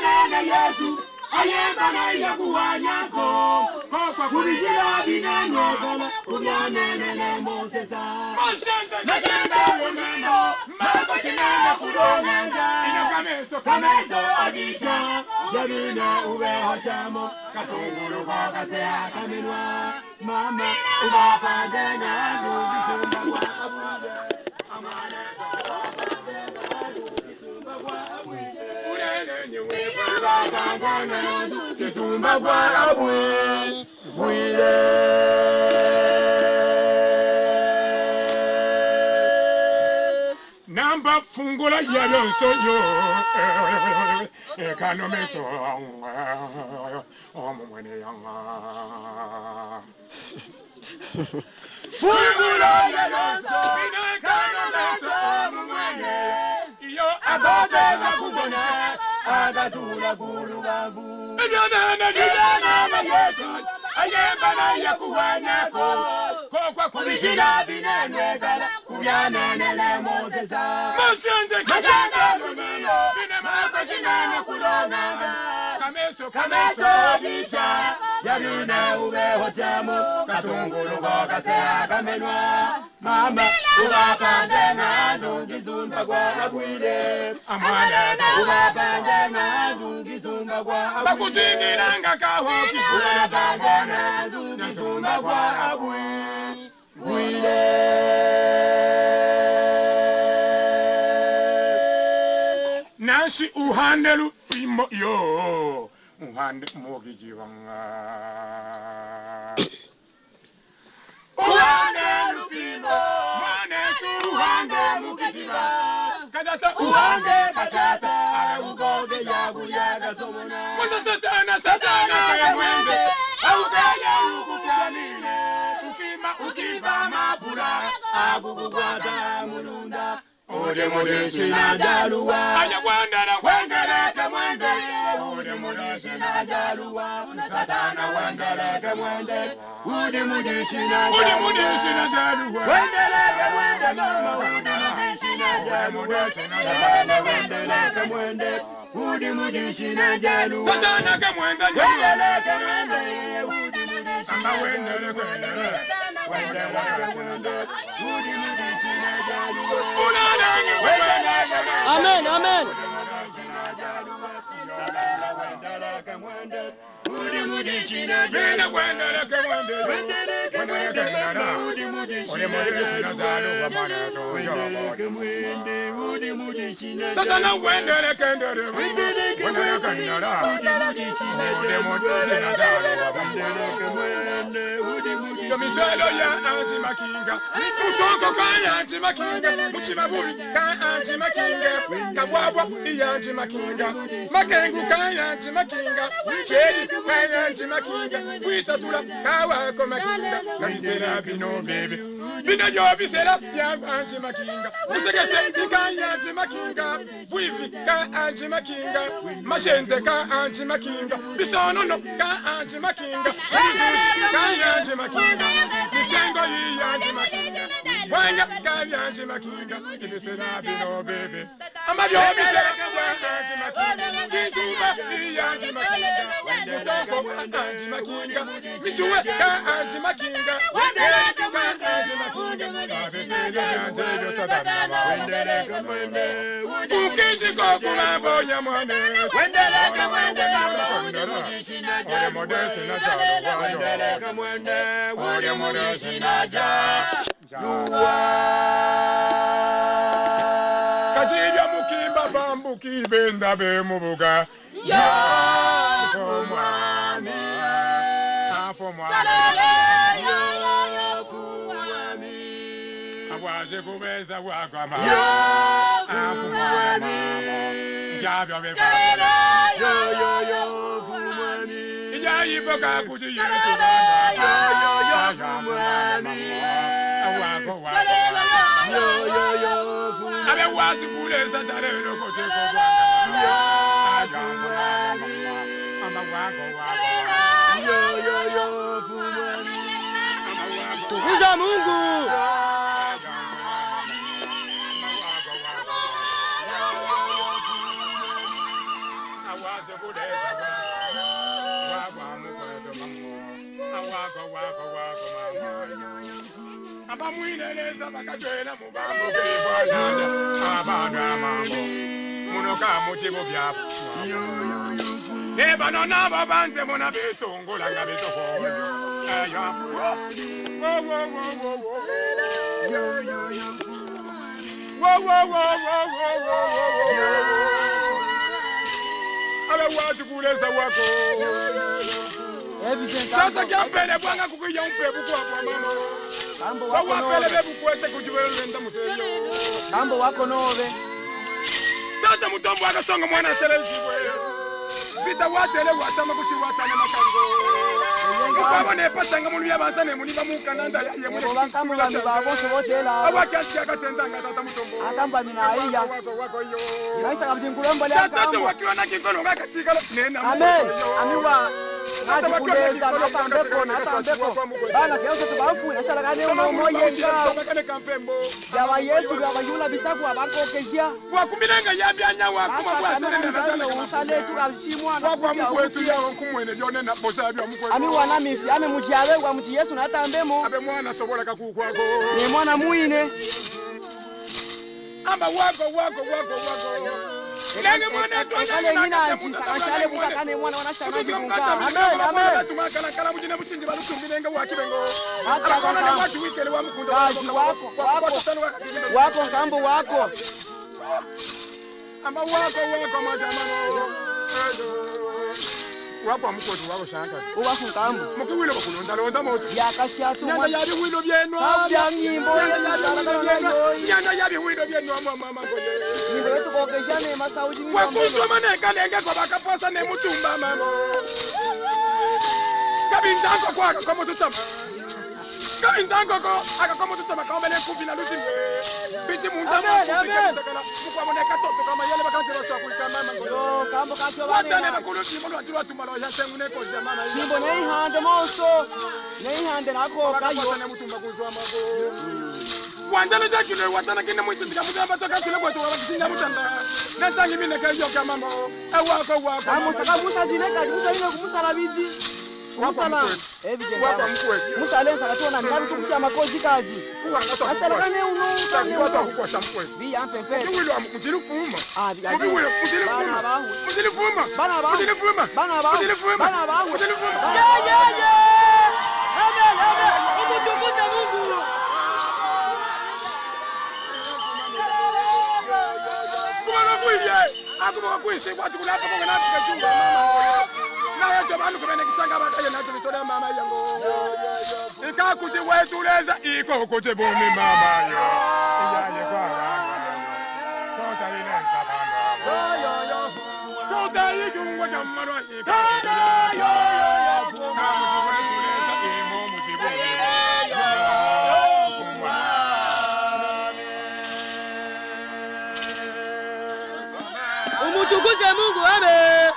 na Yesu ayemba na yakuwanyako kwa kubishira bineno kala kunyanene Mosesa Mashenda lumino mako shinana kudonanga kameso adisha yabine ube hochamo katunguru kwa kasea kamenwa mama ubapandena nukisumba kwa abude amane Kisumba kwa abui Wile Namba fungula ya lonso yo Ekano meso Omumwene yanga Fungula ya lonso Ekano meso omumwene Iyo agote za kubona Agatula kulugabu Kijana Yesu ayemba na yakuwanyako kwa kubishira binenwe kala kubyanenele Mosesa Mashenda lumino mako shinana kulonanga kameso adisha yabine ube hochamo katungulu kwa kasea kamenwa mama ubapande na dungizumba kwa abwile amwana ubapande na dungizumba kwa abwile bakujingiranga kahoki ubapande na dungizumba kwa abwile Nansi uhande lufimo yo uhande mogijiwanga Uhande lufimo uhande mukijiwa Kajata uhande kachata Ugoze yagu yaga somona Mwanda satana kaya mwende Aukaya ukufamine Ukiba mapula Agugugwata mulunda Ode mudishi na jaluwa Aya wandara wendeleke mwende Ode mudishi na jaluwa Satana wendeleke mwende Ode mudishi na jaluwa Wendeleke mwende mama Ode mudishi na jaluwa Satana wendeleke mwende Ode mudishi na jaluwa Satana ke mwende Wendeleke mwende Ode mudishi na jaluwa Wendeleke mwende Ode mudishi na jaluwa Amen, amen. Satana wendele kendere wendele kendara Yomiselo ya anti makinga Utoko ka anti makinga Muchimaburi ka anti makinga Kabwabwa ya anti makinga Makengu ka anti makinga Sheri ka anti makinga Witatula ka wako makinga Kaisela bino bebe Bino yo bisela ya anti makinga Usekese ka anti makinga Wifi ka anti makinga Mashente ka anti makinga Bisono no ka anti makinga Wifushi ka anti makinga Misengo yi anti makinga Wanya ka anti makinga Ibisela bino bebe Amabyo bisela ka anti makinga Kintuba yi anti makinga Utoko anti makinga Michuwe ka anti makinga Wendele ka anti makinga Abisele anti yosadana Wendele ka mwende Ukiji kokula bonya mwane Wendele ka mwende Ode modesi na jaluwa Wendele ka mwende Ode modesi na jaluwa Kajibya mukimba bambu kibenda be mubuga Ya kumwami Afo mwami Awaje kubeza wakama Afo mwami Jabyo bebala Yo kumwami Ijayiboka kuji yesu banda Yo kumwami Awako wako kumwami Abe watu kuleza jarero koche kubanda Yo kumwami Ama wako kumwami Tukuza Mungu. Awaje abamwineleza bakajwera mu bambo bebwanyanja abantu amambo munoka mukibo byabo bano nabo banze muna besongola nga besokola abewazikuleza wako sasa kyapele bwanga kukuya umpebu kwakwa mama wawapele bebukwete kujiwelenda museyo kambo wako nobe sasa mutombo akasonga mwana selezibwe Vita watele watama kuchiwatana makango ukabone pasanga mulu yabanzane muni bamukananda ye muli bakamwe bami babose botela abakyachi akatendanga tata mutombo akamba minaiya wako yo naita kabdingulomba lya kambo tata wakiona kikolo ngakachikala nena amen amiwa ngati kuleza natambepo bana kyoso tubafu nashala kane uno moyenga yawa yesu yawa yula bisaku abakokeja wakumilenga yabyanya wakuma bwasene na usale tukashimwa kwa mkwetu yawo kumwene byone na bosabya mkwetu ami wana mifi ame mujabe kwa muti yesu natambemo abe mwana sobola kakukwako ni mwana muine amba wako Lenge mwana twakale nyina ntakashale kukakane mwana wanashana jikunga amen tumakala kala mujine mushinji balutumbilenga wakibengo akakona watu wikele wa mkunda wako ngambo wako amba wako majamano wako mkoto wako shaka uwako ngambo mukiwilo bakulonda moto yakashatu nyanda yabi wilo byeno kabya nyimbo nyanda yabi wilo byeno mama ngoye nyimbo yetu kokeshane masauti nyimbo wakuzoma nekalenge kwa bakaposa ne mutumba mama kabindango kwako kama tutama kabindango ko akakomo tutama kama ne kubina lusimbe biti munda mukwa moneka toto kama yale bakanze baswa kulika mama ngoyo kambo kakyo bane watane bakulu timbo lwatulwa tumalo ya sengu ne koze mama nyimbo nei hande moso nei hande nako kayo ne mutumba kuzwa mago wandana jakile watana kine mwisindika mudamba toka kile kwetu wakisinga mutanda nasangi mine kayo kama mama wako amusaka musa zineka musa ile kumusala biji musala wako mkwetu musa lenza katona ndani tukutia makozi kaji asala kane uno wako kukosha mkwetu bi ampepe kuwilo mutili fuma bi kuwilo mutili fuma mutili fuma bana ba mutili fuma bana ba mutili fuma bana ba mutili fuma amen umutukuze Mungu kuwilo kuilie akuboka kuise kwati kulapa bonga nafika chunga mama na yeto bantu kubene kitanga bakaye nacho bitole mama yango ikakuti wetuleza iko kuti boni mama yo iyaye kwa kota ile sabanga yo kota yijungo jamaro ikakuti yo kamuti wetuleza imo mutibuni umutukuze Mungu amen